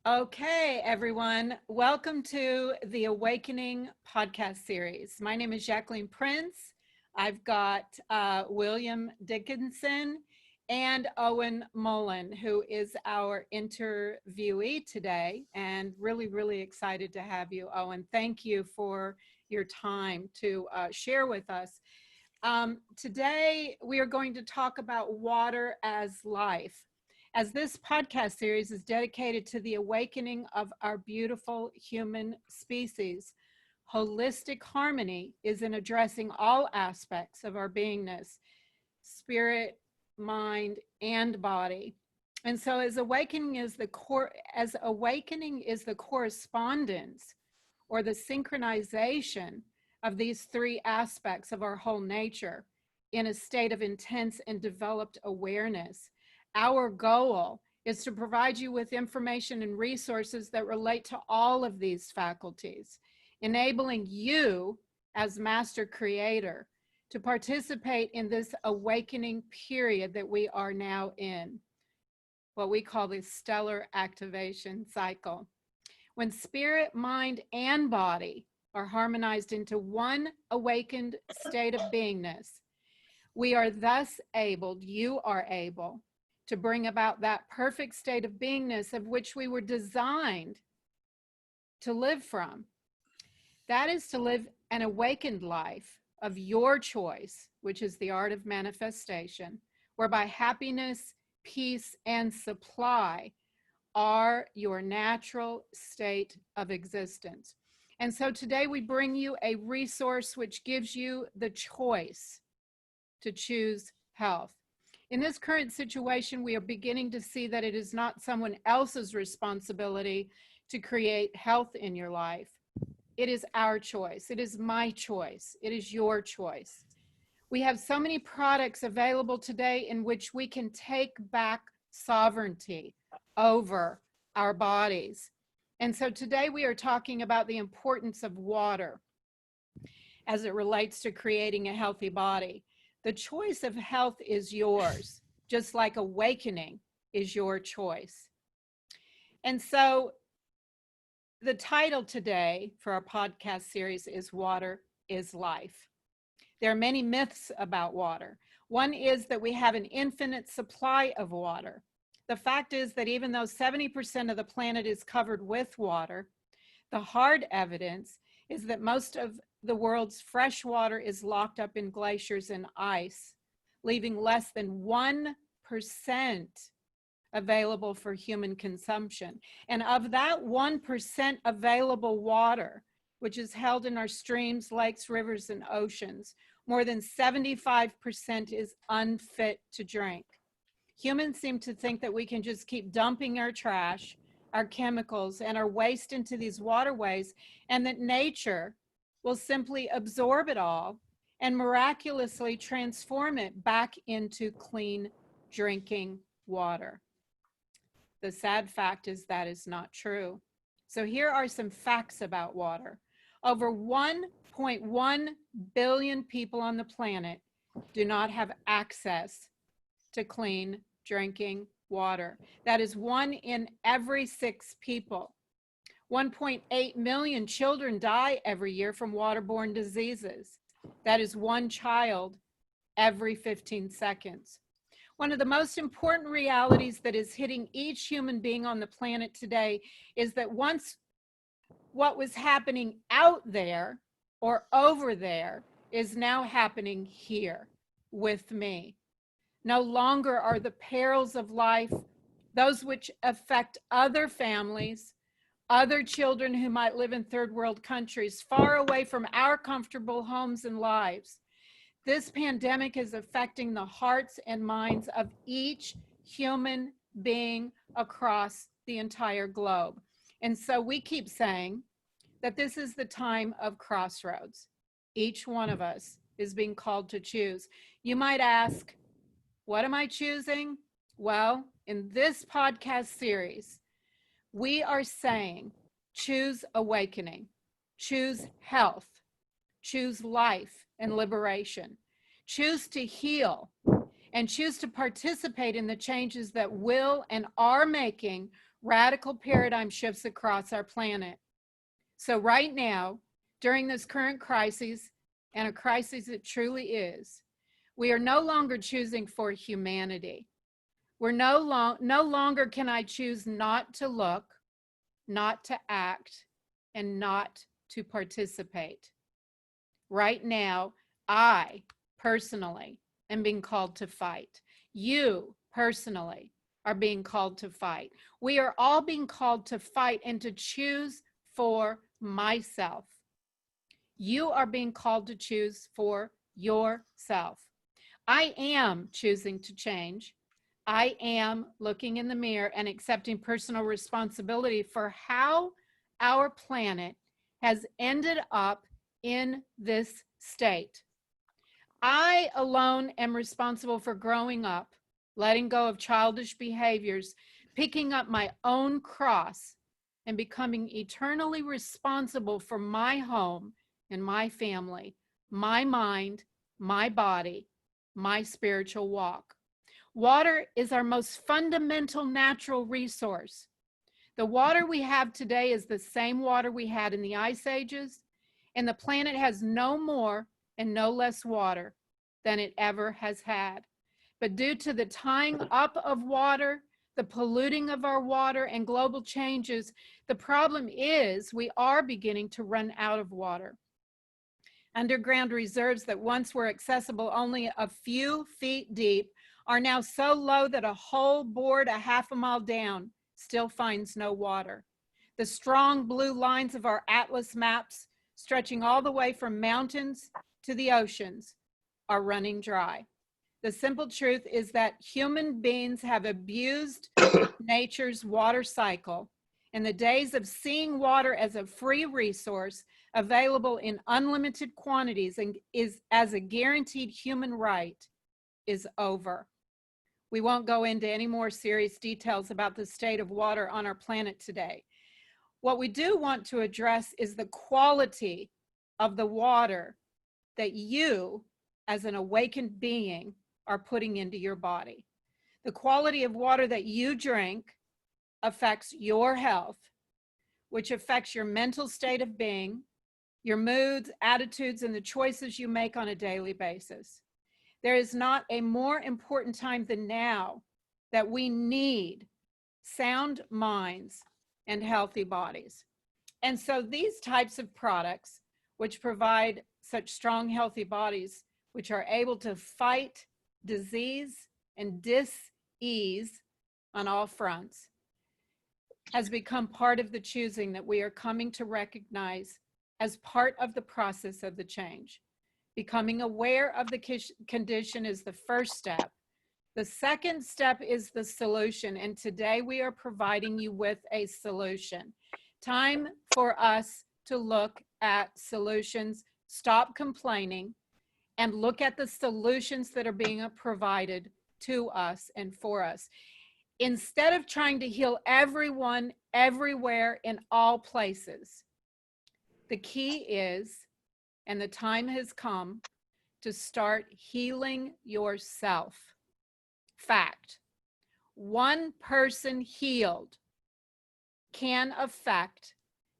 Okay, everyone, welcome to the Awakening podcast series. My name is Jacqueline Prince. I've got William Dickinson and Owen Mullen, who is our interviewee today, and really excited to have you, Owen. Thank you for your time to share with us. Today, we are going to talk about water as life, as this podcast series is dedicated to the awakening of our beautiful human species. Holistic harmony is in addressing all aspects of our beingness, spirit, mind, and body. And so as awakening is the correspondence or the synchronization of these three aspects of our whole nature in a state of intense and developed awareness. Our goal is to provide you with information and resources that relate to all of these faculties, enabling you as master creator to participate in this awakening period that we are now in, what we call the stellar activation cycle. When spirit, mind, and body are harmonized into one awakened state of beingness, we are thus able, you are able, to bring about that perfect state of beingness of which we were designed to live from. That is to live an awakened life of your choice, which is the art of manifestation, whereby happiness, peace, and supply are your natural state of existence. And so today we bring you a resource which gives you the choice to choose health. In this current situation, we are beginning to see that it is not someone else's responsibility to create health in your life. It is our choice. It is my choice. It is your choice. We have so many products available today in which we can take back sovereignty over our bodies. And so today we are talking about the importance of water as it relates to creating a healthy body. The choice of health is yours, just like awakening is your choice. And so the title today for our podcast series is Water is Life. There are many myths about water. One is that we have an infinite supply of water. The fact is that even though 70% of the planet is covered with water, the hard evidence is that most of the world's fresh water is locked up in glaciers and ice, leaving less than 1% available for human consumption. And of that 1% available water, which is held in our streams, lakes, rivers, and oceans, more than 75% is unfit to drink. Humans seem to think that we can just keep dumping our trash, our chemicals, and our waste into these waterways, and that nature will simply absorb it all and miraculously transform it back into clean drinking water. The sad fact is that is not true. So here are some facts about water. Over 1.1 billion people on the planet do not have access to clean drinking water. That is 1 in every 6 people. 1.8 million children die every year from waterborne diseases. That is 1 child every 15 seconds. One of the most important realities that is hitting each human being on the planet today is that once what was happening out there or over there is now happening here with me. No longer are the perils of life, those which affect other families, other children who might live in third world countries, far away from our comfortable homes and lives. This pandemic is affecting the hearts and minds of each human being across the entire globe. And so we keep saying that this is the time of crossroads. Each one of us is being called to choose. You might ask, what am I choosing? Well, in this podcast series, we are saying choose awakening, choose health, choose life and liberation, choose to heal, and choose to participate in the changes that will and are making Radical paradigm shifts across our planet. So right now, during this current crisis, and a crisis it truly is, we are no longer choosing for humanity. We're no longer can I choose not to look, not to act, and not to participate. Right now, I personally am being called to fight. You personally are being called to fight. We are all being called to fight and to choose for myself. You are being called to choose for yourself. I am choosing to change. I am looking in the mirror and accepting personal responsibility for how our planet has ended up in this state. I alone am responsible for growing up, letting go of childish behaviors, picking up my own cross, and becoming eternally responsible for my home and my family, my mind, my body, my spiritual walk. Water is our most fundamental natural resource. The water we have today is the same water we had in the ice ages, and the planet has no more and no less water than it ever has had. But due to the tying up of water, the polluting of our water, and global changes, the problem is we are beginning to run out of water. Underground reserves that once were accessible only a few feet deep are now so low that a hole bored a half a mile down still finds no water. The strong blue lines of our atlas maps, stretching all the way from mountains to the oceans, are running dry. The simple truth is that human beings have abused nature's water cycle, and the days of seeing water as a free resource available in unlimited quantities and is as a guaranteed human right is over. We won't go into any more serious details about the state of water on our planet today. What we do want to address is the quality of the water that you, as an awakened being, are putting into your body. The quality of water that you drink affects your health, which affects your mental state of being, your moods, attitudes, and the choices you make on a daily basis. There is not a more important time than now that we need sound minds and healthy bodies. And so these types of products, which provide such strong, healthy bodies, which are able to fight disease and dis-ease on all fronts, has become part of the choosing that we are coming to recognize as part of the process of the change. Becoming aware of the condition is the first step. The second step is the solution, and today we are providing you with a solution. Time for us to look at solutions, stop complaining, and look at the solutions that are being provided to us and for us. Instead of trying to heal everyone, everywhere, in all places, the key is, and the time has come, to start healing yourself. Fact. One person healed can affect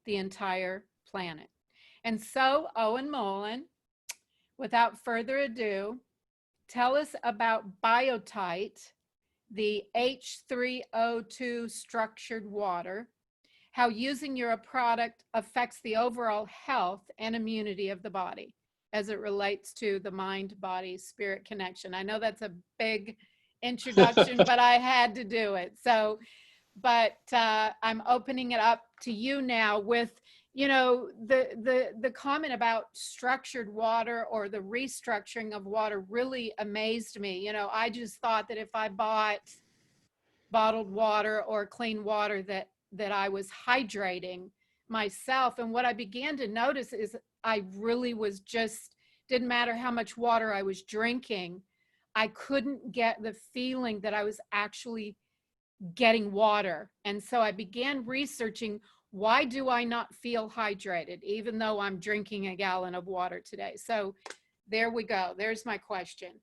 the entire planet. And so, Owen Mullen, without further ado, tell us about Biotite, the H3O2 structured water, how using your product affects the overall health and immunity of the body as it relates to the mind, body, spirit connection. I know that's a big introduction, but I had to do it. So, but I'm opening it up to you now with, you know, the comment about structured water or the restructuring of water really amazed me. You know, I just thought that if I bought bottled water or clean water that I was hydrating myself. And what I began to notice is I really was just, didn't matter how much water I was drinking, I couldn't get the feeling that I was actually getting water. And so I began researching, why do I not feel hydrated, even though I'm drinking a gallon of water today? So there we go. There's my question.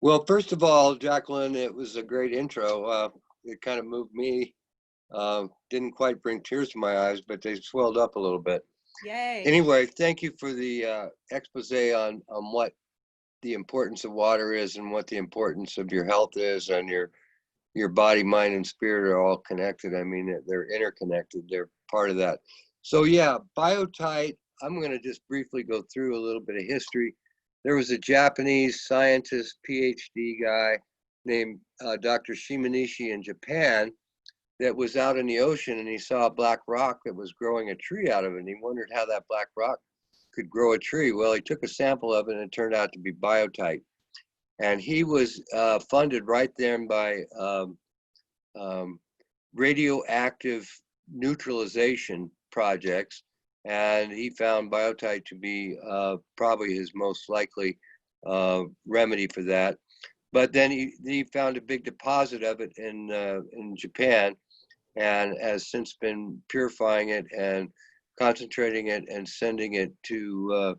Well, first of all, Jacqueline, it was a great intro. It kind of moved me Didn't quite bring tears to my eyes, but they swelled up a little bit. Yay. Anyway, thank you for the expose on what the importance of water is and what the importance of your health is, and your body, mind, and spirit are all connected. I mean, they're interconnected. They're part of that. So yeah, biotite, I'm going to just briefly go through a little bit of history. There was a Japanese scientist, PhD guy named Dr. Shimanishi in Japan that was out in the ocean, and he saw a black rock that was growing a tree out of it. And he wondered how that black rock could grow a tree. Well, he took a sample of it and it turned out to be biotite. And he was funded right then by radioactive neutralization projects. And he found biotite to be probably his most likely remedy for that. But then he found a big deposit of it in Japan, and has since been purifying it and concentrating it and sending it to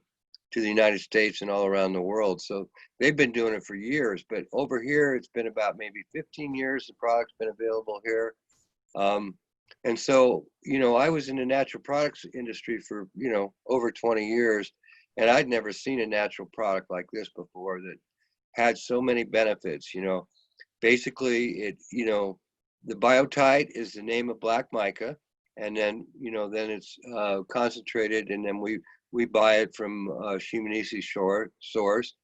the United States and all around the world. So they've been doing it for years, but over here it's been about maybe 15 years the product's been available here. And so, you know, I was in the natural products industry for, you know, over 20 years, and I'd never seen a natural product like this before that had so many benefits. You know, basically it, you know, the biotite is the name of black mica, and then, you know, then it's concentrated, and then we buy it from Shimanishi source,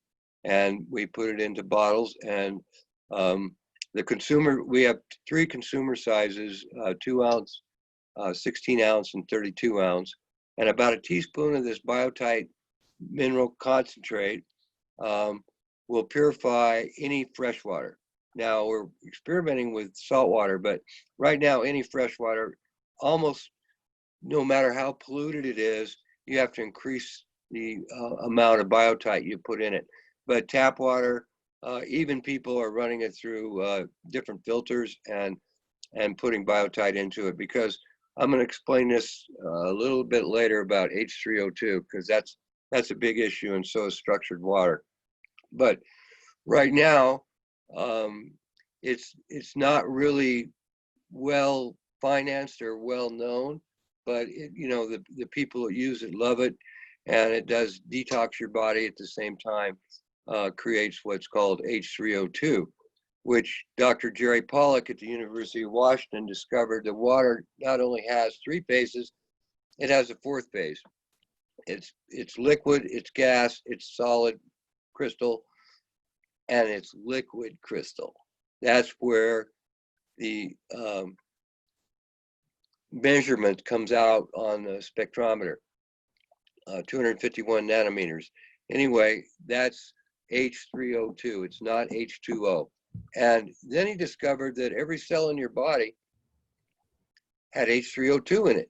and we put it into bottles. And the consumer, we have 3 consumer sizes, 2 ounce, 16 ounce, and 32 ounce, and about a teaspoon of this biotite mineral concentrate will purify any fresh water. Now we're experimenting with salt water, but right now any fresh water, almost no matter how polluted it is, you have to increase the amount of biotite you put in it. But tap water, even people are running it through different filters and putting biotite into it, because I'm going to explain this a little bit later about H3O2, because that's a big issue, and so is structured water. But right now, it's not really well financed or well known, but it, you know, the people that use it love it, and it does detox your body at the same time, creates what's called H3O2, which Dr. Jerry Pollack at the University of Washington discovered that water not only has 3 phases, it has a 4th phase. It's liquid, it's gas, it's solid crystal, and it's liquid crystal. That's where the measurement comes out on the spectrometer, 251 nanometers. Anyway, that's H3O2, it's not H2O. And then he discovered that every cell in your body had H3O2 in it,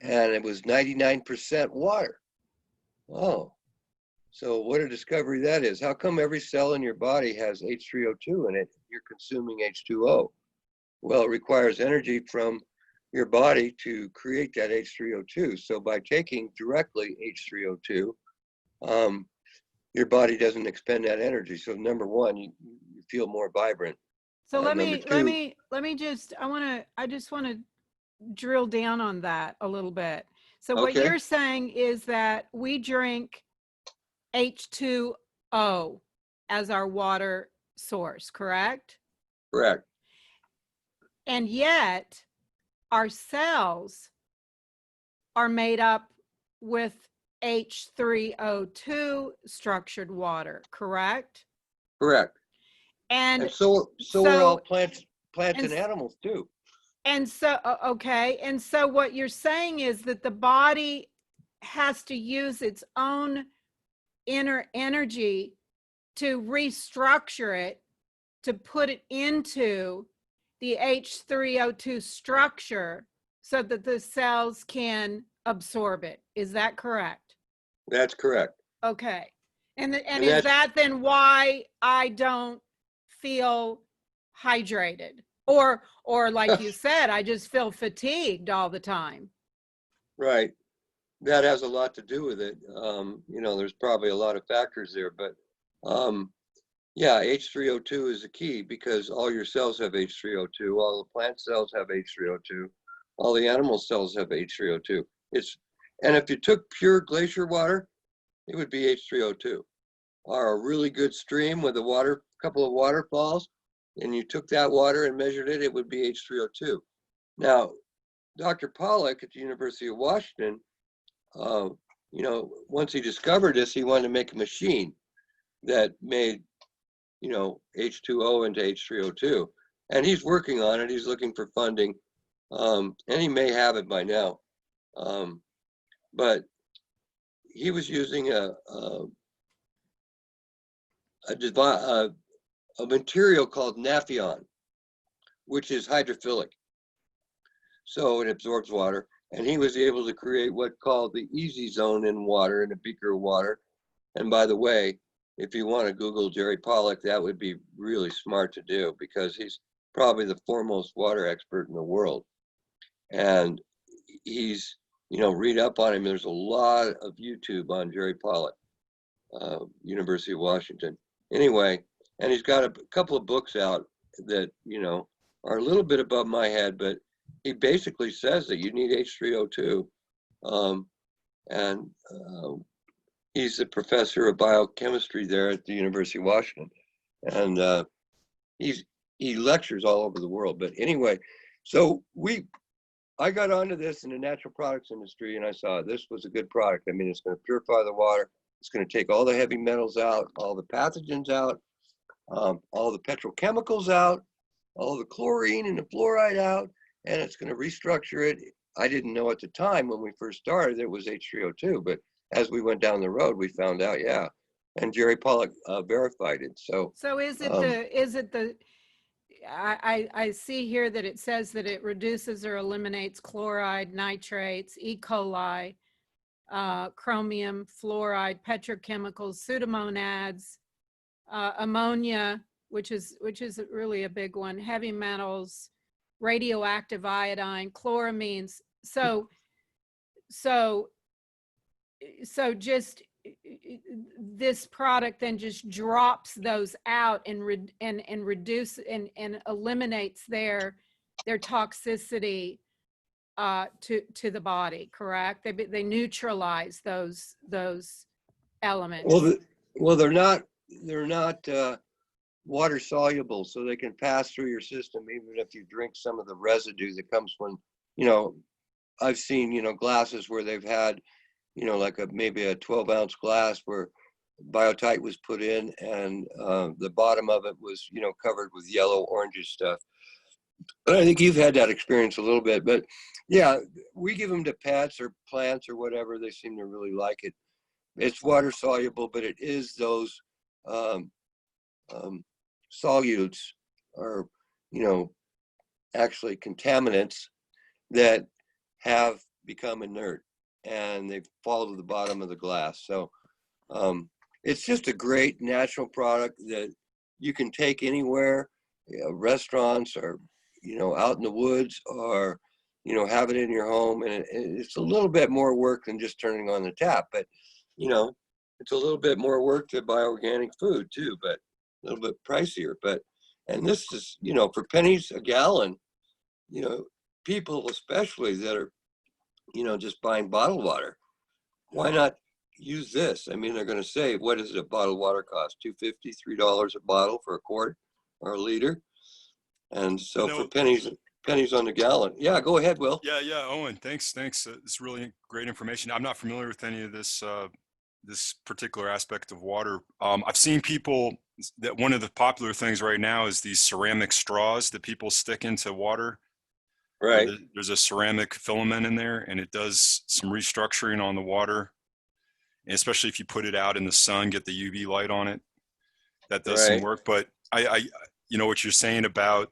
and it was 99% water. Oh, so what a discovery that is. How come every cell in your body has H3O2 in it? You're consuming H2O. Well, it requires energy from your body to create that H3O2. So by taking directly H3O2, your body doesn't expend that energy. So number one, you feel more vibrant. So let me just, I just want to drill down on that a little bit. So what Okay. you're saying is that we drink H2O as our water source, correct? Correct. And yet our cells are made up with H3O2 structured water, correct? Correct. And so are all plants and animals too. And so, okay. And so what you're saying is that the body has to use its own inner energy to restructure it, to put it into the H3O2 structure so that the cells can absorb it. Is that correct? That's correct. Okay. And is that then why I don't feel hydrated? Or like you said, I just feel fatigued all the time. Right. That has a lot to do with it. You know, there's probably a lot of factors there, but Yeah, H3O2 is the key because all your cells have H3O2. All the plant cells have H3O2. All the animal cells have H3O2. And if you took pure glacier water, it would be H3O2. Or a really good stream with a couple of waterfalls, and you took that water and measured it, it would be H3O2. Now, Dr. Pollack at the University of Washington, once he discovered this, he wanted to make a machine that made, H2O into H3O2. And he's working on it. He's looking for funding. And he may have it by now. But he was using a material called Naphion, which is hydrophilic. So it absorbs water. And he was able to create what's called the easy zone in water, in a beaker of water. And by the way, if you want to Google Jerry Pollack, that would be really smart to do because he's probably the foremost water expert in the world. And he's, read up on him. There's a lot of YouTube on Jerry Pollack, University of Washington. Anyway, and he's got a couple of books out that, are a little bit above my head, but he basically says that you need H3O2. He's a professor of biochemistry there at the University of Washington. And he lectures all over the world. But anyway, so I got onto this in the natural products industry, and I saw this was a good product. I mean, it's going to purify the water. It's going to take all the heavy metals out, all the pathogens out, all the petrochemicals out, all the chlorine and the fluoride out, and it's going to restructure it. I didn't know at the time when we first started it was H3O2, but as we went down the road, we found out, yeah. And Jerry Pollack verified it. So I see here that it says that it reduces or eliminates chloride, nitrates, E. coli, chromium, fluoride, petrochemicals, pseudomonads, ammonia, which is really a big one, heavy metals, radioactive iodine, chloramines. So just this product then just drops those out and reduce and eliminates their toxicity to the body, correct? They neutralize those elements. Well, they're not water soluble, so they can pass through your system even if you drink some of the residue that comes when, I've seen, glasses where they've had, like maybe a 12-ounce glass where Biotite was put in and the bottom of it was, covered with yellow, orangish stuff. But I think you've had that experience a little bit. But yeah, we give them to pets or plants or whatever. They seem to really like it. It's water soluble, but it is those solutes or, actually contaminants that have become inert and they fall to the bottom of the glass. So it's just a great natural product that you can take anywhere, restaurants or, out in the woods or, have it in your home. And it's a little bit more work than just turning on the tap, but, it's a little bit more work to buy organic food too, but a little bit pricier. And this is, for pennies a gallon, people especially that are, just buying bottled water, why not use this? I mean, they're going to say, what does a bottled water cost? $2.50, $3 a bottle for a quart or a liter. And so for pennies on the gallon. Yeah, go ahead, Will. Yeah, Owen, thanks. It's really great information. I'm not familiar with any of this this particular aspect of water. I've seen people that one of the popular things right now is these ceramic straws that people stick into water. Right. There's a ceramic filament in there and it does some restructuring on the water. And especially if you put it out in the sun, get the UV light on it, that does some work. But I what you're saying about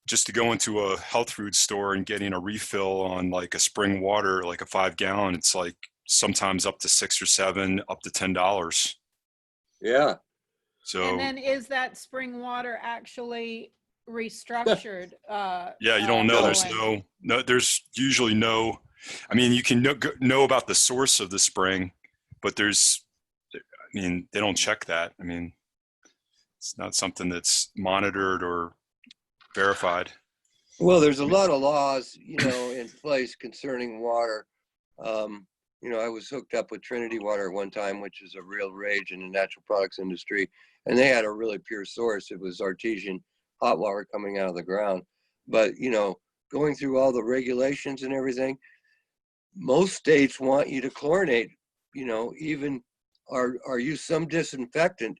just to go into a health food store and getting a refill on like a spring water, like a 5-gallon, it's like sometimes up to $6 or $7, up to $10. Yeah. So. And then is that spring water actually restructured? Yeah, you don't know. There's there's usually no. I mean, you can know about the source of the spring, but they don't check that. I mean. It's not something that's monitored or verified. Well, there's a lot of laws, in place concerning water. I was hooked up with Trinity Water at one time, which is a real rage in the natural products industry, and they had a really pure source. It was artesian hot water coming out of the ground. But, going through all the regulations and everything, most states want you to chlorinate, even or use some disinfectant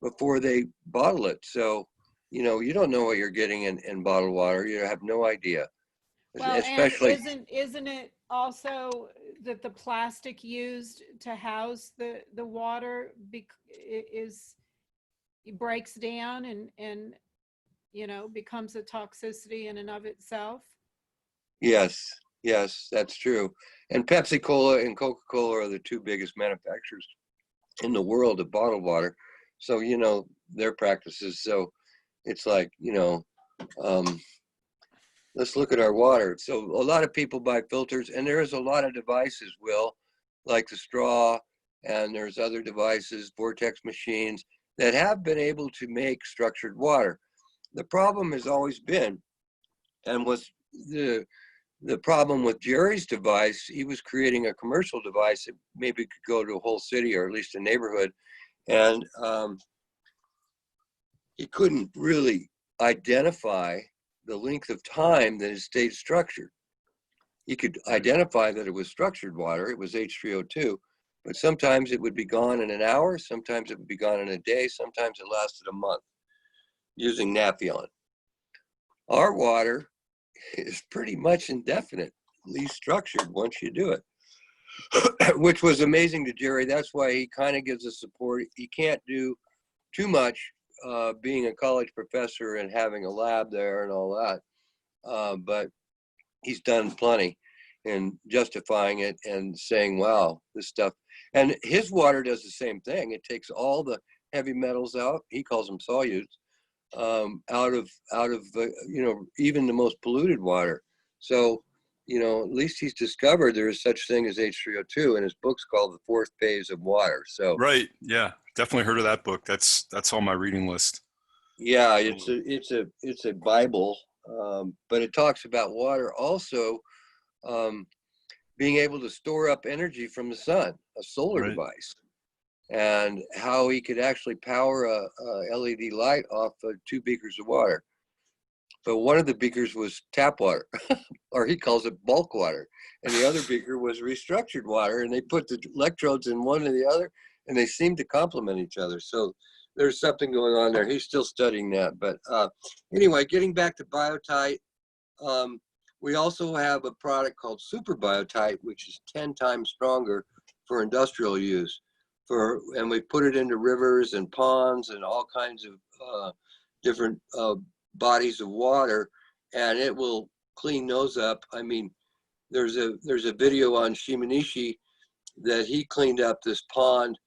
before they bottle it. So, you don't know what you're getting in bottled water. You have no idea. Well, Especially, and isn't it also that the plastic used to house the water breaks down and becomes a toxicity in and of itself? yes, that's true. And Pepsi Cola and Coca-Cola are the two biggest manufacturers in the world of bottled water. So, their practices. So it's like, let's look at our water. So a lot of people buy filters, and there is a lot of devices, Will, like the straw, and there's other devices, vortex machines, that have been able to make structured water. The problem has always been, and was the problem with Jerry's device, he was creating a commercial device that maybe could go to a whole city or at least a neighborhood, and he couldn't really identify the length of time that it stayed structured. He could identify that it was structured water, it was H3O2, but sometimes it would be gone in an hour, sometimes it would be gone in a day, sometimes it lasted a month using Nafion. Our water is pretty much indefinitely structured once you do it, which was amazing to Jerry. That's why he kind of gives us support. He can't do too much being a college professor and having a lab there and all that. But he's done plenty in justifying it and saying, wow, this stuff. And his water does the same thing. It takes all the heavy metals out. He calls them solutes, out of even the most polluted water. So, at least he's discovered there is such thing as H3O2, and his book's called The Fourth Phase of Water. So right, yeah, definitely heard of that book. That's on my reading list. yeah, it's a Bible, but it talks about water also being able to store up energy from the sun, a solar Right. device, and how he could actually power a LED light off of 2 beakers of water. But one of the beakers was tap water, or he calls it bulk water, and the other beaker was restructured water, and they put the electrodes in one and the other, and they seem to complement each other. So there's something going on there. He's still studying that. But anyway, getting back to Biotite, we also have a product called Super Biotite, which is 10 times stronger for industrial use. And we put it into rivers and ponds and all kinds of different bodies of water, and it will clean those up. I mean, there's a video on Shimanishi that he cleaned up this pond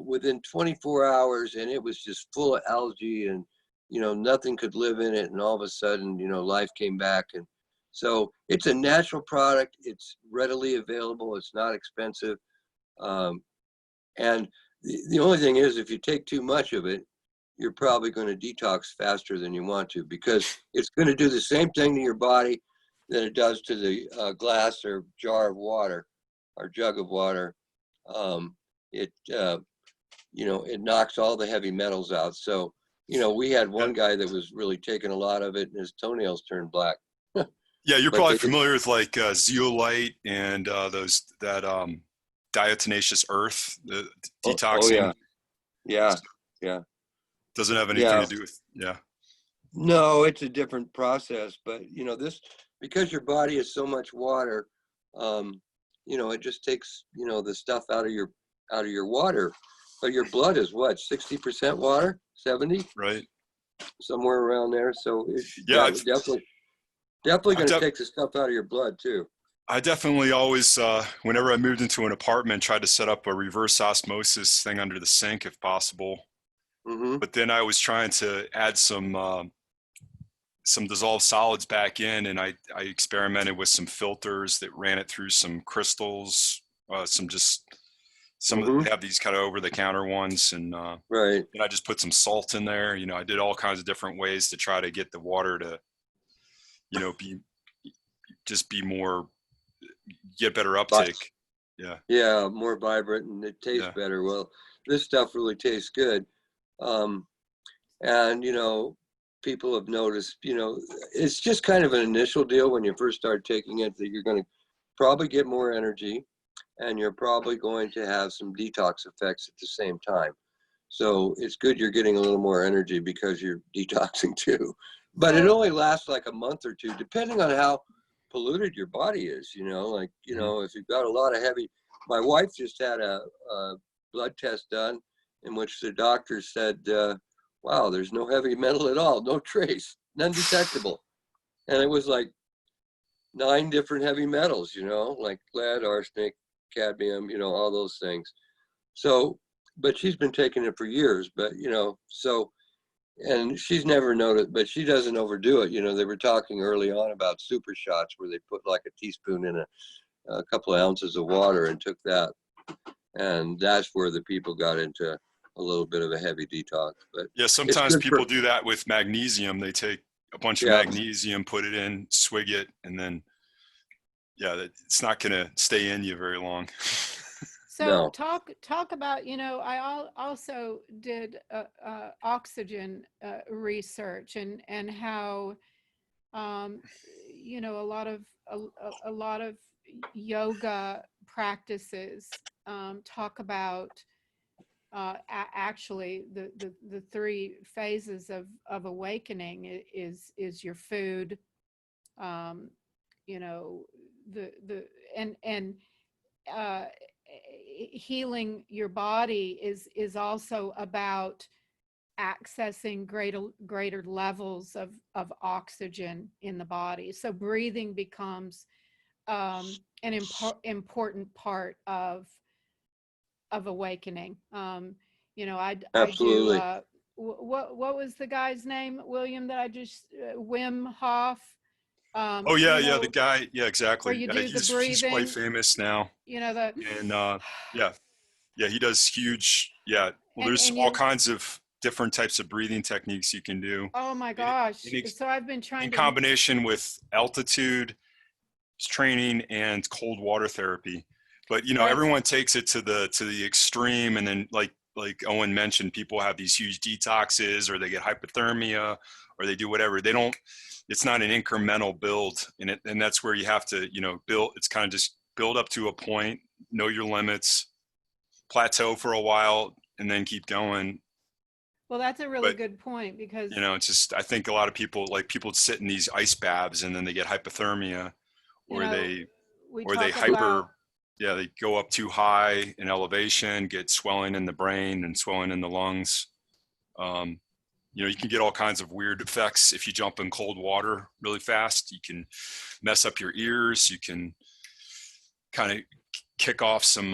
within 24 hours, and it was just full of algae, and nothing could live in it, and all of a sudden life came back. And so it's a natural product, it's readily available, it's not expensive, and the only thing is, if you take too much of it, you're probably going to detox faster than you want to, because it's going to do the same thing to your body that it does to the glass or jar of water or jug of water. It knocks all the heavy metals out. So, we had one guy that was really taking a lot of it, and his toenails turned black. Yeah, you're probably familiar with like zeolite and that diatomaceous earth, the detoxing. Yeah. Doesn't have anything to do with, yeah. No, it's a different process, but this, because your body is so much water, it just takes the stuff out of your water. But your blood is what, 60% water, 70? Right. Somewhere around there. So it's definitely going to take the stuff out of your blood too. I definitely always, whenever I moved into an apartment, tried to set up a reverse osmosis thing under the sink if possible. Mm-hmm. But then I was trying to add some dissolved solids back in, and I experimented with some filters that ran it through some crystals, some just some of they have these kind of over the counter ones, and Right. and I just put some salt in there. I did all kinds of different ways to try to get the water to, be more, get better uptake. Yeah. Yeah, more vibrant, and it tastes better. Well, this stuff really tastes good. And, people have noticed, it's just kind of an initial deal when you first start taking it, that you're going to probably get more energy, and you're probably going to have some detox effects at the same time. So it's good you're getting a little more energy because you're detoxing too. But it only lasts like a month or two, depending on how polluted your body is, if you've got a lot of heavy. My wife just had a blood test done in which the doctor said, wow, there's no heavy metal at all, no trace, none detectable. And it was like 9 different heavy metals, like lead, arsenic, cadmium, all those things. So, but she's been taking it for years, but, and she's never noticed, but she doesn't overdo it. They were talking early on about super shots where they put like a teaspoon in a couple of ounces of water and took that. And that's where the people got into a little bit of a heavy detox. But yeah, sometimes people do that with magnesium. They take a bunch of magnesium, put it in, swig it, and then, it's not going to stay in you very long. So talk about, I also did oxygen research, and how, a lot of yoga practices talk about actually the 3 phases of awakening is your food, and healing your body is also about accessing greater levels of oxygen in the body. So breathing becomes an important part of awakening. Absolutely. I do. What was the guy's name, William? That I just Wim Hof. The guy. Yeah, exactly. Where you do the breathing. He's quite famous now. And he does huge. Yeah. Well, there's all kinds of different types of breathing techniques you can do. Oh my gosh! So I've been trying in combination with altitude training and cold water therapy. But everyone takes it to the extreme, and then like Owen mentioned, people have these huge detoxes, or they get hypothermia, or they do whatever. They don't. It's not an incremental build, and that's where you have to build. It's kind of just build up to a point, know your limits, plateau for a while, and then keep going. Well, that's a really good point, because it's just, I think a lot of people sit in these ice baths and then they get hypothermia, or they go up too high in elevation, get swelling in the brain and swelling in the lungs. You can get all kinds of weird effects if you jump in cold water really fast. You can mess up your ears. You can kind of kick off some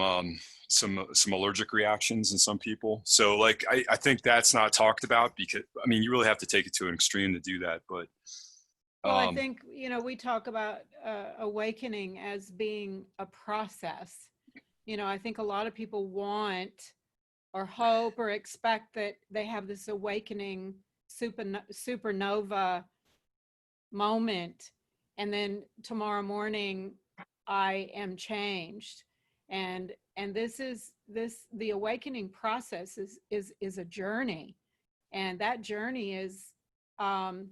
allergic reactions in some people. So I think that's not talked about, because you really have to take it to an extreme to do that. But well, I think we talk about awakening as being a process. I think a lot of people want or hope or expect that they have this awakening supernova moment, and then tomorrow morning I am changed. And the awakening process is a journey, and that journey is can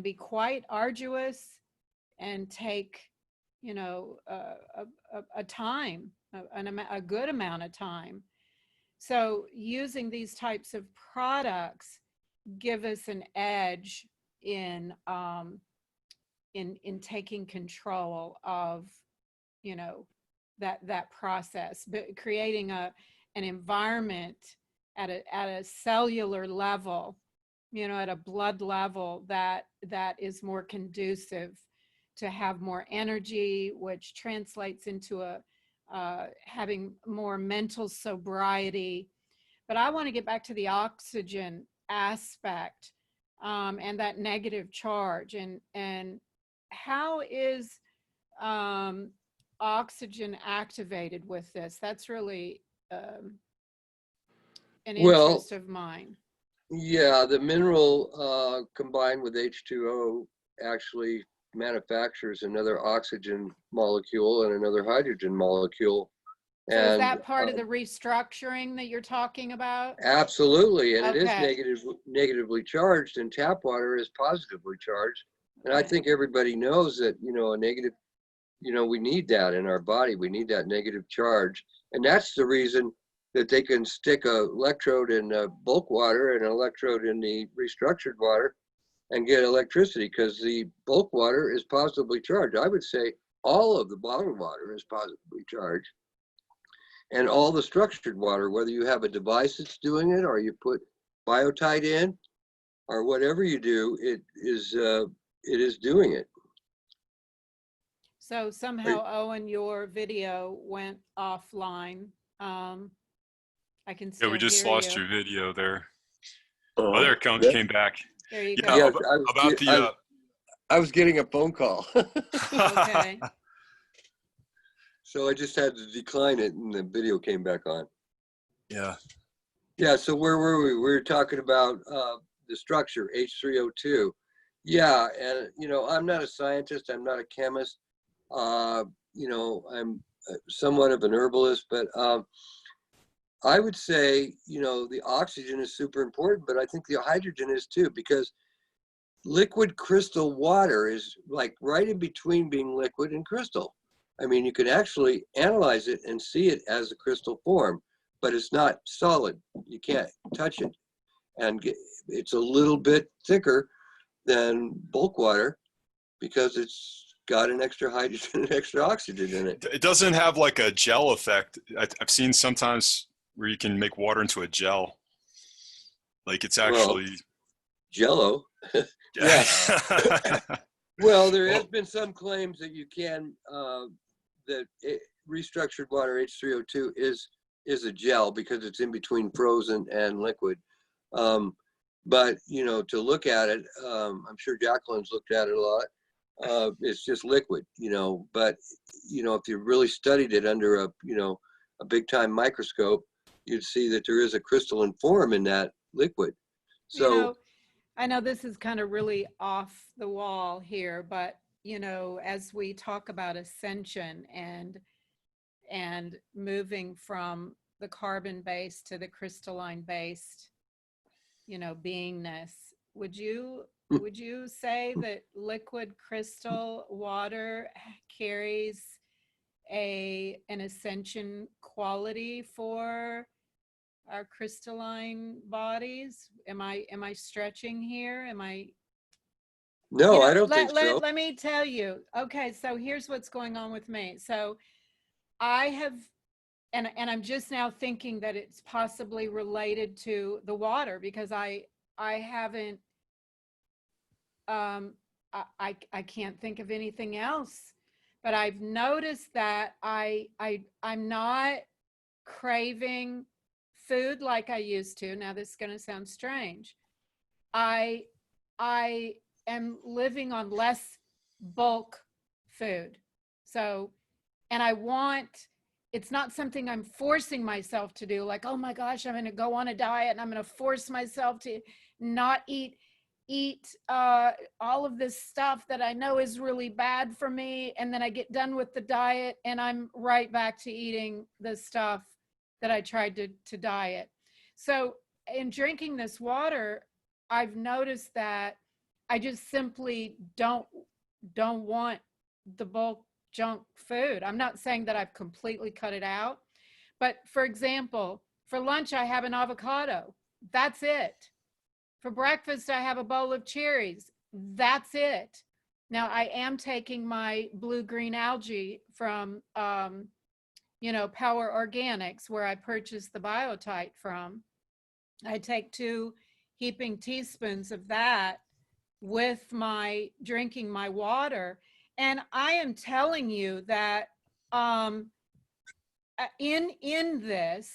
be quite arduous and take a time, a good amount of time. So using these types of products give us an edge in taking control of that process, but creating an environment at a cellular level, at a blood level that is more conducive to have more energy, which translates into having more mental sobriety. But I want to get back to the oxygen aspect, and that negative charge, and how is oxygen activated with this? That's really an Well, interest of mine. yeah, the mineral combined with H2O actually manufactures another oxygen molecule and another hydrogen molecule. So is And that part of the restructuring that you're talking about? absolutely, and it is Okay. negatively charged, and tap water is positively charged. And I Okay. think everybody knows that, a negative, we need that in our body. We need that negative charge. And that's the reason that they can stick a electrode in bulk water and an electrode in the restructured water and get electricity, because the bulk water is positively charged. I would say all of the bottled water is positively charged. And all the structured water, whether you have a device that's doing it or you put biotite in or whatever you do, it is doing it. So somehow, Owen, your video went offline. I can Yeah, still we just hear lost you. your video there. Oh, there it comes, came back. There you Yeah, go. Yes, about the I was getting a phone call. Okay. So I just had to decline it and the video came back on. Yeah. Yeah, so where were we? We were talking about the structure, H3O2. Yeah, and I'm not a scientist, I'm not a chemist. I'm somewhat of an herbalist, but I would say, the oxygen is super important, but I think the hydrogen is too, because liquid crystal water is like right in between being liquid and crystal. I mean, you can actually analyze it and see it as a crystal form, but it's not solid. You can't touch it. And it's a little bit thicker than bulk water because it's got an extra hydrogen and extra oxygen in it. It doesn't have like a gel effect. I've seen sometimes where you can make water into a gel. Like it's actually Jello. Yeah. Well, there has been some claims that you can that restructured water H3O2 is a gel because it's in between frozen and liquid. But to look at it, I'm sure Jacqueline's looked at it a lot. It's just liquid, But if you really studied it under a big time microscope, you'd see that there is a crystalline form in that liquid. So I know this is kind of really off the wall here, but as we talk about ascension and moving from the carbon based to the crystalline based, beingness, would you say that liquid crystal water carries an ascension quality for our crystalline bodies? Am I stretching here? no, I don't think so. Let me tell you. Okay, so here's what's going on with me. So I have, and I'm just now thinking that it's possibly related to the water, because I haven't, I can't think of anything else, but I've noticed that I'm not craving food like I used to. Now this is going to sound strange. I am living on less bulk food. So, and it's not something I'm forcing myself to do. Like, oh my gosh, I'm going to go on a diet and I'm going to force myself to not eat all of this stuff that I know is really bad for me. And then I get done with the diet and I'm right back to eating the stuff that I tried to diet. So in drinking this water, I've noticed that I just simply don't want the bulk junk food. I'm not saying that I've completely cut it out, but for example, for lunch, I have an avocado. That's it. For breakfast, I have a bowl of cherries. That's it. Now I am taking my blue-green algae from, Power Organics, where I purchased the biotite from. I take 2 heaping teaspoons of that with my drinking my water. And I am telling you that in this,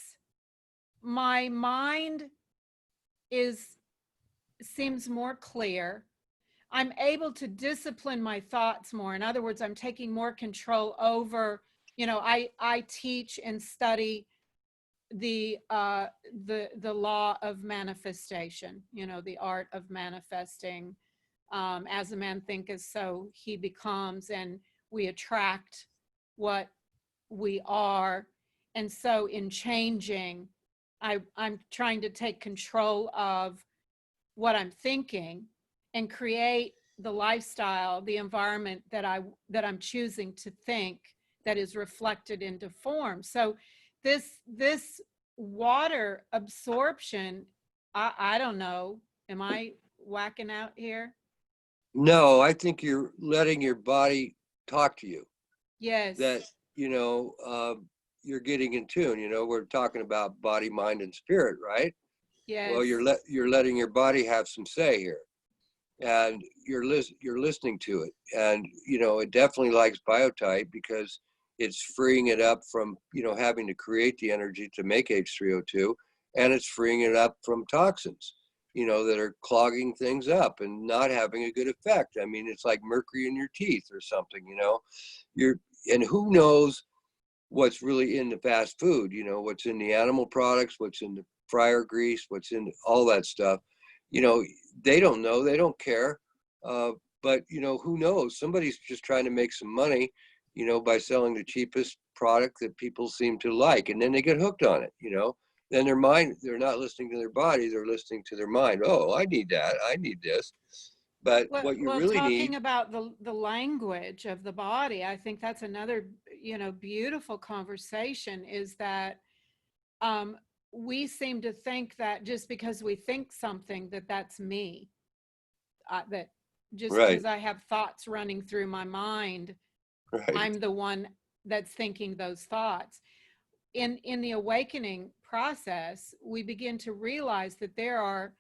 my mind seems more clear. I'm able to discipline my thoughts more. In other words, I'm taking more control over, I teach and study the law of manifestation, the art of manifesting. As a man thinketh, so he becomes, and we attract what we are. And so in changing, I'm trying to take control of what I'm thinking and create the lifestyle, the environment that I'm choosing to think, that is reflected into form. So this water absorption, I don't know, am I whacking out here? No, I think you're letting your body talk to you. Yes. That, you're getting in tune. We're talking about body, mind, and spirit, right? Yes. Well, you're letting your body have some say here, and you're listening to it, and it definitely likes biotype because it's freeing it up from having to create the energy to make H3O2, and it's freeing it up from toxins that are clogging things up and not having a good effect. I mean, it's like mercury in your teeth or something. And who knows what's really in the fast food, what's in the animal products, what's in the fryer grease, what's in all that stuff. They don't know, they don't care. But who knows? Somebody's just trying to make some money, by selling the cheapest product that people seem to like. And then they get hooked on it, Then their mind, they're not listening to their body, they're listening to their mind. Oh, I need that, I need this. But what you really talking need, about the language of the body, I think that's another, beautiful conversation, is that we seem to think that just because we think something, that's me, that just because I have thoughts running through my mind, I'm the one that's thinking those thoughts. In the awakening process, we begin to realize that there are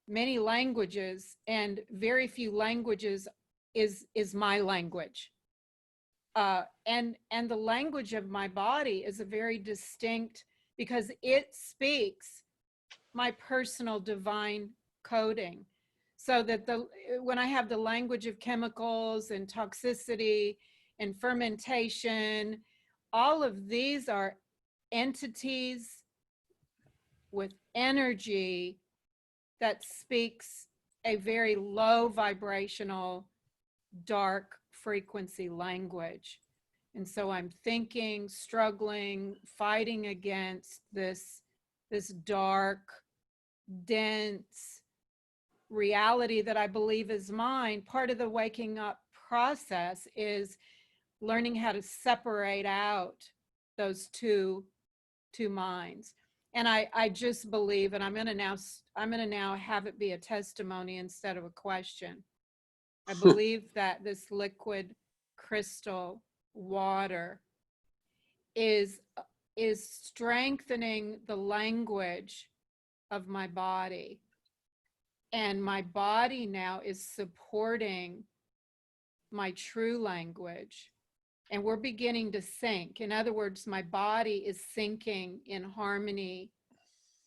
many languages, and very few languages is my language. And the language of my body is a very distinct, because it speaks my personal divine coding. So that when I have the language of chemicals and toxicity and fermentation, all of these are entities with energy that speaks a very low vibrational, dark frequency language. And so I'm thinking, struggling, fighting against this dark, dense reality that I believe is mine. Part of the waking up process is learning how to separate out those two minds. And I just believe, and I'm going to now have it be a testimony instead of a question. I believe that this liquid crystal water is strengthening the language of my body. And my body now is supporting my true language. And we're beginning to sync. In other words, my body is syncing in harmony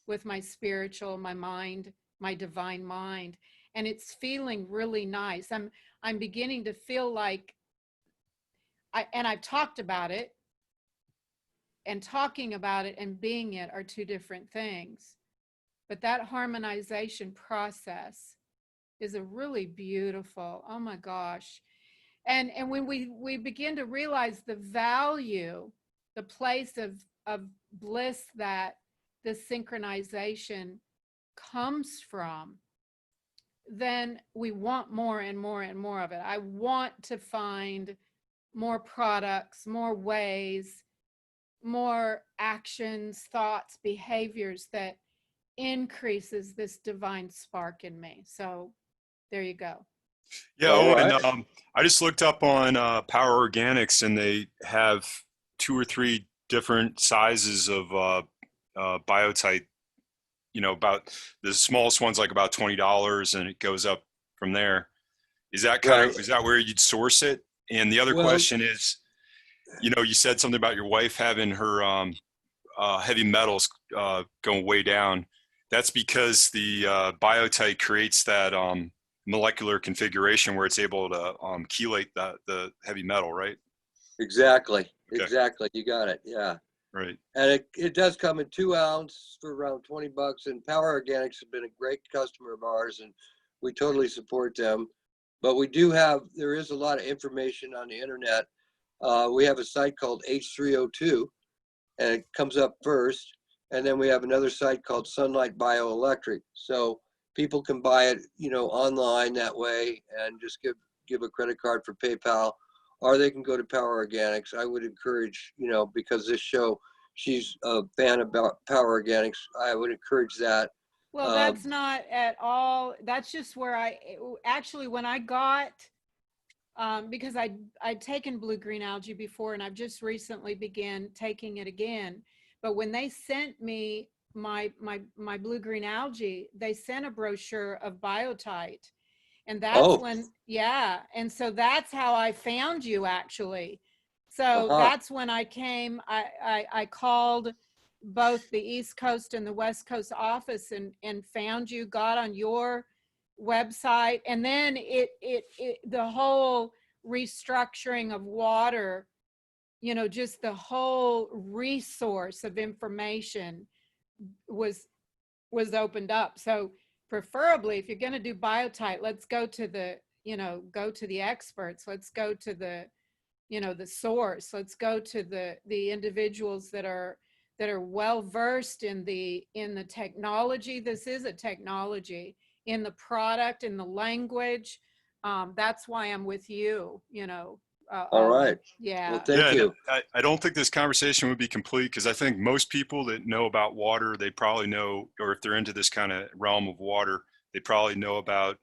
with my spiritual, my mind, my divine mind. And it's feeling really nice. I'm beginning to feel like, I've talked about it, and talking about it and being it are two different things. But that harmonization process is a really beautiful, oh my gosh. And when we begin to realize the value, the place of bliss that this synchronization comes from, then we want more and more and more of it. I want to find more products, more ways, more actions, thoughts, behaviors that increases this divine spark in me. So there you go. Yeah, Owen, I just looked up on Power Organics, and they have 2 or 3 different sizes of biotite. About the smallest one's like about $20, and it goes up from there. Is that is that where you'd source it? And the other question is, you said something about your wife having her heavy metals going way down. That's because the biotite creates that molecular configuration where it's able to chelate the heavy metal, right? Exactly. Okay. Exactly. You got it. Yeah. Right. And it does come in 2 ounce for around $20. And Power Organics have been a great customer of ours, and we totally support them. But there is a lot of information on the internet. We have a site called H302, and it comes up first. And then we have another site called Sunlight Bioelectric. So people can buy it, online that way, and just give a credit card for PayPal, or they can go to Power Organics. I would encourage, because this show, she's a fan about Power Organics. I would encourage that. Well, that's not at all. That's just where when I got, because I'd taken blue-green algae before, and I've just recently began taking it again. But when they sent me my blue-green algae, they sent a brochure of Biotite. And that's and so that's how I found you, actually. So that's when I came, I called both the East Coast and the West Coast office and found you, got on your website. And then the whole restructuring of water, just the whole resource of information was opened up. So preferably, if you're going to do Biotite, let's go to the experts. Let's go to the source. Let's go to the individuals that are well versed in the technology. This is a technology, in the product, in the language. That's why I'm with you. All right. Yeah. Well, thank you. I don't think this conversation would be complete, because I think most people that know about water, they probably know, or if they're into this kind of realm of water, they probably know about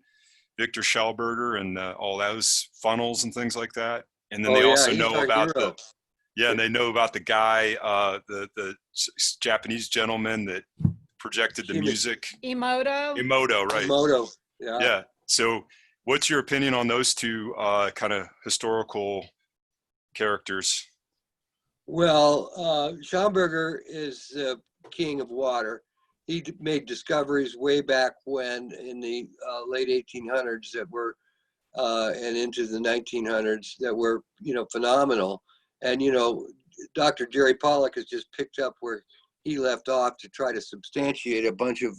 Victor Schellberger and all those funnels and things like that. And then they also know about and they know about the guy, the Japanese gentleman that projected the music. Emoto, right? Emoto, yeah. Yeah. So what's your opinion on those two kind of historical characters? Well, Schomburger is the king of water. He made discoveries way back when, in the late 1800s, that were and into the 1900s, that were phenomenal. And Dr. Jerry Pollack has just picked up where he left off to try to substantiate a bunch of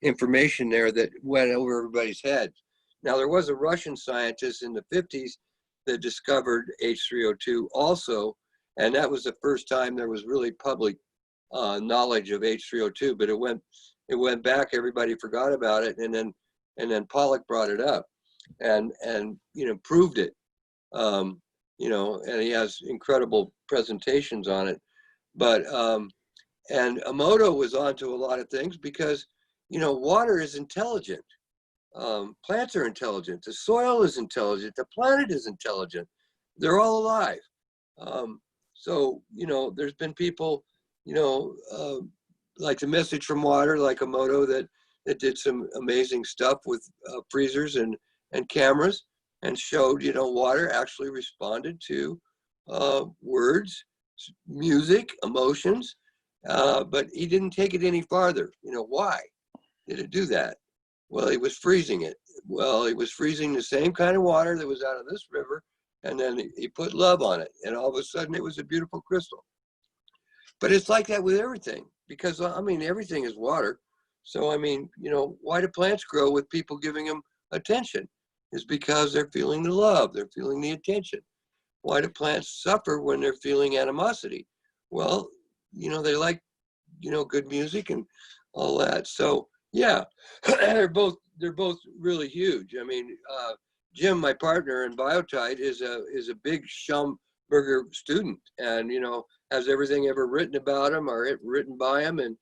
information there that went over everybody's heads. Now, there was a Russian scientist in the 50s that discovered H3O2 also, and that was the first time there was really public knowledge of H3O2. But it went back. Everybody forgot about it, and then Pollack brought it up, and proved it. And he has incredible presentations on it. But and Emoto was onto a lot of things, because water is intelligent. Plants are intelligent. The soil is intelligent. The planet is intelligent. They're all alive. So there's been people, like the Message from Water, like Emoto, that did some amazing stuff with freezers and cameras, and showed water actually responded to words, music, emotions. But he didn't take it any farther. Why did it do that? Well, he was freezing it. Well, he was freezing the same kind of water that was out of this river, and then he put love on it, and all of a sudden it was a beautiful crystal. But it's like that with everything, because everything is water. So why do plants grow with people giving them attention? Is because they're feeling the love, they're feeling the attention. Why do plants suffer when they're feeling animosity? Well, they like, good music and all that. So yeah, they're both really huge. Jim, my partner in Biotite, is a big Schomburger student, and has everything ever written about him or written by him, and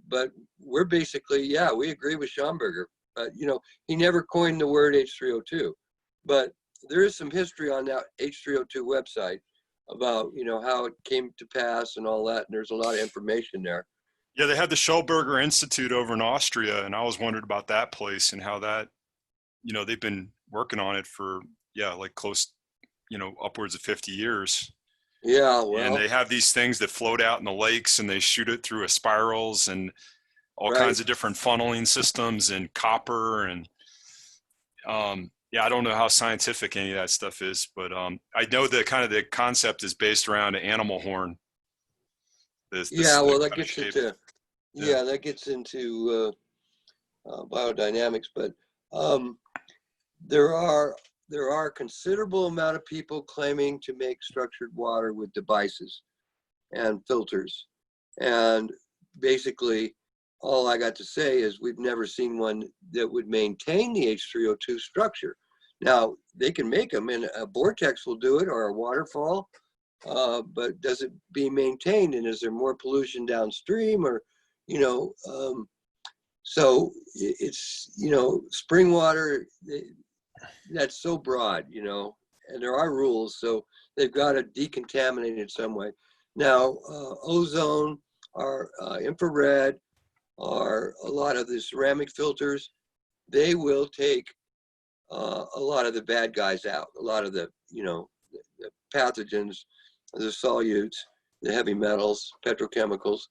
but we're basically, we agree with Schomburger. But he never coined the word H3O2. But there is some history on that H3O2 website about how it came to pass and all that, and there's a lot of information there. Yeah, they had the Schellberger Institute over in Austria, and I was wondering about that place and how that, they've been working on it for, like close, upwards of 50 years. Yeah, well. And they have these things that float out in the lakes, and they shoot it through a spirals and all kinds of different funneling systems and copper. And Yeah, I don't know how scientific any of that stuff is, but I know that kind of the concept is based around an animal horn. Yeah, well, that kind of gets shape. into, Yeah. yeah, that gets into biodynamics, but um, there are a considerable amount of people claiming to make structured water with devices and filters. And basically, all I got to say is we've never seen one that would maintain the H3O2 structure. Now, they can make them, and a vortex will do it, or a waterfall, but does it be maintained, and is there more pollution downstream, or, you know, so it's, you know, spring water, that's so broad, you know, and there are rules, so they've got to decontaminate it some way. Now, ozone, or infrared, or a lot of the ceramic filters, they will take a lot of the bad guys out, a lot of the, you know, the pathogens, the solutes, the heavy metals, petrochemicals.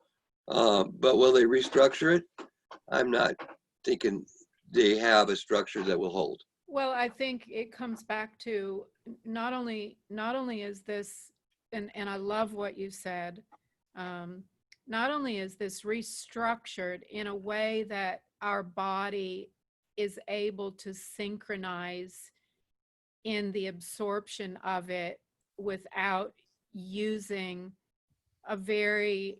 But will they restructure it? I'm not thinking they have a structure that will hold. Well, I think it comes back to not only is this, and I love what you said, not only is this restructured in a way that our body is able to synchronize in the absorption of it without using a very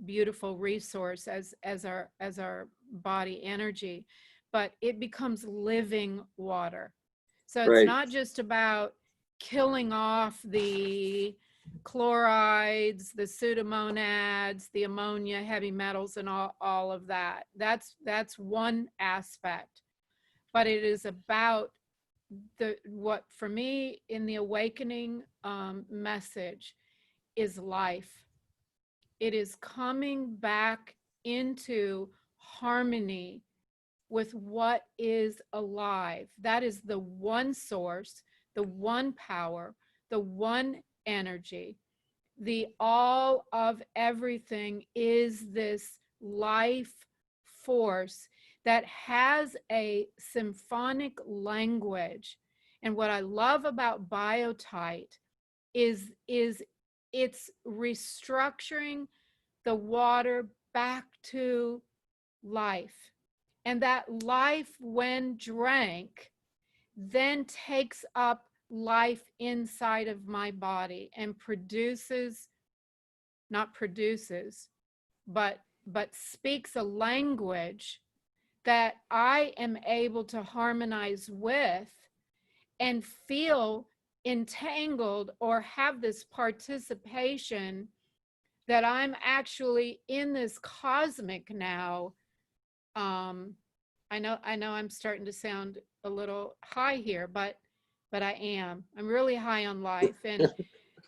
beautiful resource as our body energy, but it becomes living water. So it's Right. not just about killing off the chlorides, the pseudomonads, the ammonia, heavy metals, and all of that. That's one aspect, but it is about what for me in the awakening message is life. It is coming back into harmony with what is alive. That is the one source, the one power, the one energy. The all of everything is this life force that has a symphonic language. And what I love about Biotite is it's restructuring the water back to life. And that life, when drank, then takes up life inside of my body and not produces, but speaks a language that I am able to harmonize with and feel entangled or have this participation that I'm actually in this cosmic now. I know I'm starting to sound a little high here, but I am. I'm really high on life,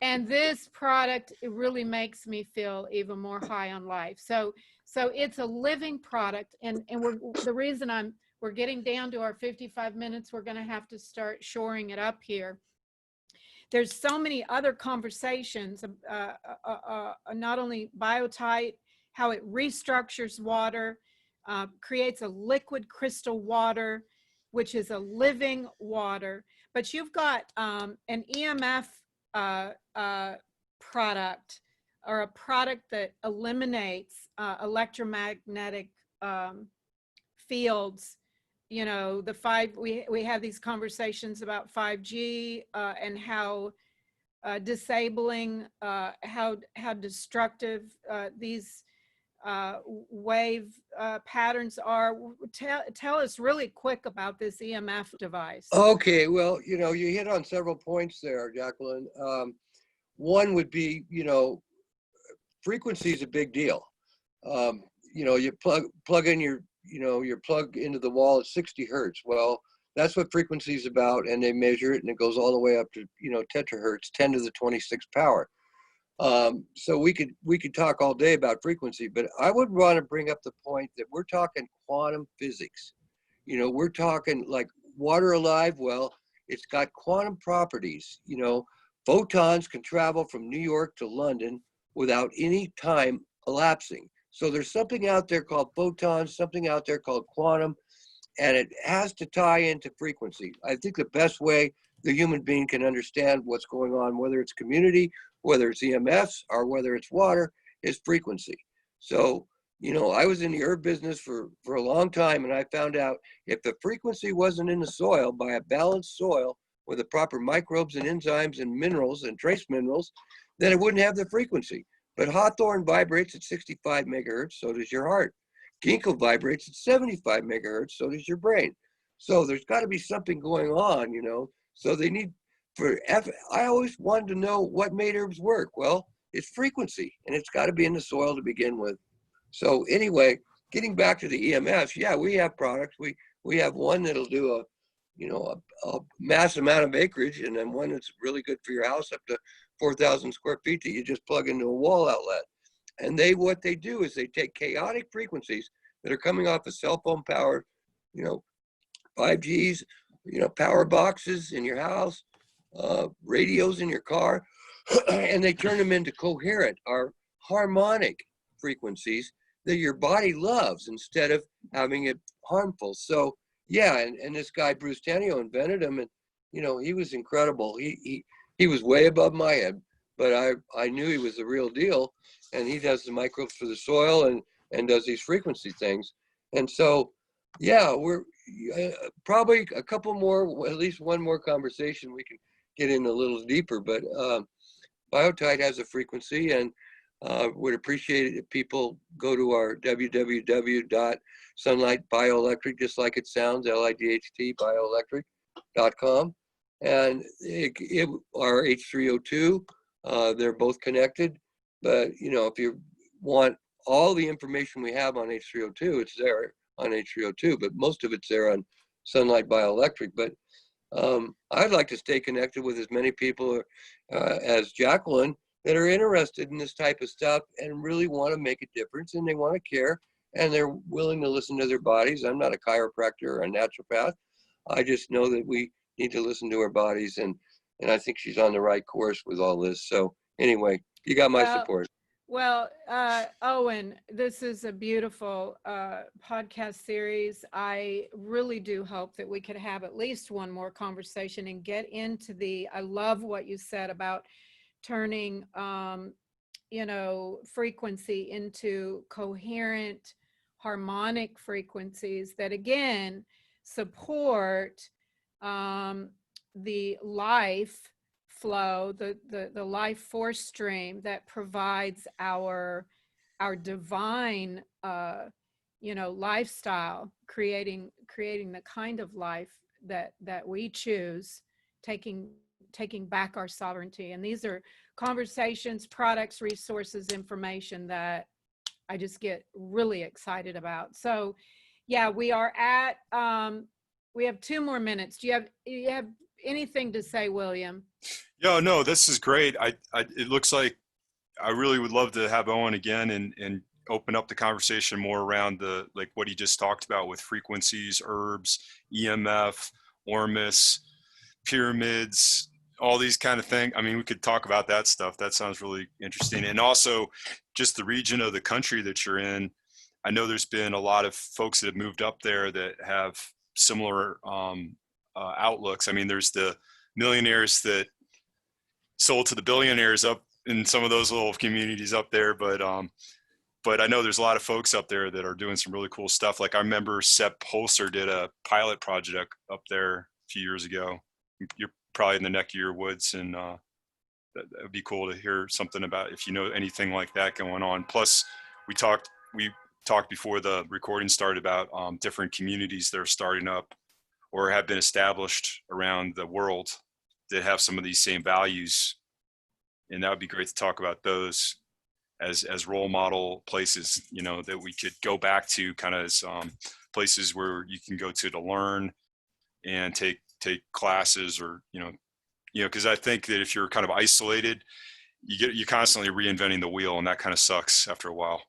and this product, it really makes me feel even more high on life. So it's a living product, and the reason we're getting down to our 55 minutes, we're going to have to start shoring it up here. There's so many other conversations, not only Biotite, how it restructures water, creates a liquid crystal water, which is a living water. But you've got an EMF product, or a product that eliminates electromagnetic fields. You know, we have these conversations about 5G and how disabling, how destructive these wave patterns are. Tell us really quick about this EMF device. Okay, well, you know, you hit on several points there, Jacqueline. One would be, you know, frequency is a big deal. You know, you plug in your plug into the wall at 60 hertz. Well, that's what frequency is about, and they measure it, and it goes all the way up to, you know, terahertz, 10 to the 26 power. So we could talk all day about frequency, but I would want to bring up the point that we're talking quantum physics. You know, we're talking like water alive. Well, it's got quantum properties. You know, photons can travel from New York to London without any time elapsing. So there's something out there called photons, something out there called quantum. and it has to tie into frequency. I think the best way the human being can understand what's going on, whether it's community, whether it's EMFs, or whether it's water, is frequency. So, you know, I was in the herb business for a long time, and I found out if the frequency wasn't in the soil, by a balanced soil with the proper microbes and enzymes and minerals and trace minerals, then it wouldn't have the frequency. But hawthorn vibrates at 65 megahertz, so does your heart. Ginkgo vibrates at 75 megahertz, so does your brain. So there's got to be something going on, you know. So they need, I always wanted to know what made herbs work. Well, it's frequency, and it's got to be in the soil to begin with. So anyway, getting back to the EMFs, yeah, we have products. We have one that'll do a mass amount of acreage, and then one that's really good for your house up to 4,000 square feet that you just plug into a wall outlet. And what they do is they take chaotic frequencies that are coming off of cell phone powered, 5Gs, power boxes in your house, radios in your car, and they turn them into coherent or harmonic frequencies that your body loves instead of having it harmful. So yeah, and this guy Bruce Tanio invented them, and he was incredible. He was way above my head, but I knew he was the real deal, and he does the microbes for the soil and does these frequency things. And so yeah, we're probably a couple more, at least one more conversation we can get in a little deeper, but Biotite has a frequency, and would appreciate it if people go to our www.sunlightbioelectric, just like it sounds, LIDHT bioelectric.com, and our H3O2, they're both connected, but if you want all the information we have on H3O2, it's there on H3O2, but most of it's there on Sunlight Bioelectric. But I'd like to stay connected with as many people as Jacqueline that are interested in this type of stuff and really want to make a difference, and they want to care, and they're willing to listen to their bodies. I'm not a chiropractor or a naturopath. I just know that we need to listen to our bodies, and I think she's on the right course with all this. So anyway, you got my support. Well, Owen, this is a beautiful podcast series. I really do hope that we could have at least one more conversation and get into I love what you said about turning, frequency into coherent, harmonic frequencies that, again, support the life flow, the life force stream that provides our divine, lifestyle, creating the kind of life that we choose, taking back our sovereignty. And these are conversations, products, resources, information that I just get really excited about. So yeah, we are at, we have 2 more minutes. Do you have anything to say, William? No, this is great. It looks like I really would love to have Owen again and open up the conversation more around what he just talked about with frequencies, herbs, EMF, Ormus, pyramids, all these kind of things. I mean, we could talk about that stuff. That sounds really interesting. And also just the region of the country that you're in. I know there's been a lot of folks that have moved up there that have similar outlooks. I mean, there's the millionaires that sold to the billionaires up in some of those little communities up there. But I know there's a lot of folks up there that are doing some really cool stuff. Like I remember Sepp Holzer did a pilot project up there a few years ago. You're probably in the neck of your woods, and that would be cool to hear something about if you know anything like that going on. Plus, we talked before the recording started about different communities that are starting up or have been established around the world that have some of these same values, and that would be great to talk about those as role model places, that we could go back to, kind of as places where you can go to learn and take classes, or because I think that if you're kind of isolated, you're constantly reinventing the wheel, and that kind of sucks after a while.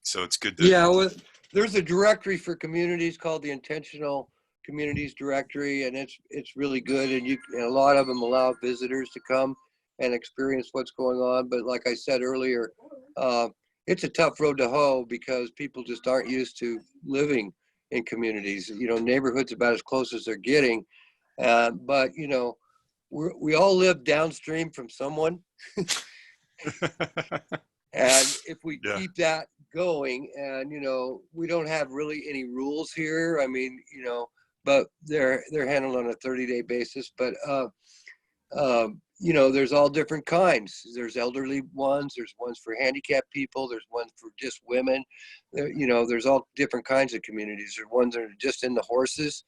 So it's good to there's a directory for communities called the Intentional Communities Directory, and it's really good, and a lot of them allow visitors to come and experience what's going on. But like I said earlier, it's a tough road to hoe because people just aren't used to living in communities. You know, neighborhoods about as close as they're getting. But, you know, we all live downstream from someone. And if we keep that going, and, you know, we don't have really any rules here. I mean, you know, but they're handled on a 30-day basis. But, you know, there's all different kinds. There's elderly ones. There's ones for handicapped people. There's ones for just women. You know, there's all different kinds of communities. There's ones that are just in the horses.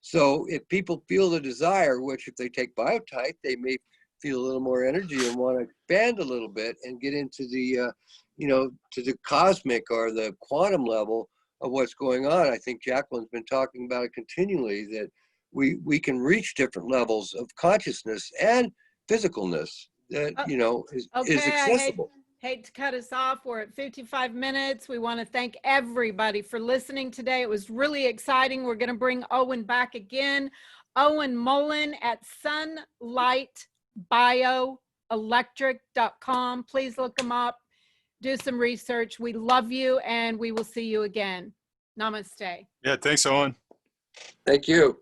So if people feel the desire, which if they take Biotite, they may feel a little more energy and want to expand a little bit and get into the, you know, to the cosmic or the quantum level of what's going on. I think Jacqueline's been talking about it continually, that we can reach different levels of consciousness and physicalness that, you know, is accessible. Hate to cut us off. We're at 55 minutes. We want to thank everybody for listening today. It was really exciting. We're going to bring Owen back again. Owen Mullen at sunlightbioelectric.com. Please look him up. Do some research. We love you, and we will see you again. Namaste. Yeah, thanks, Owen. Thank you.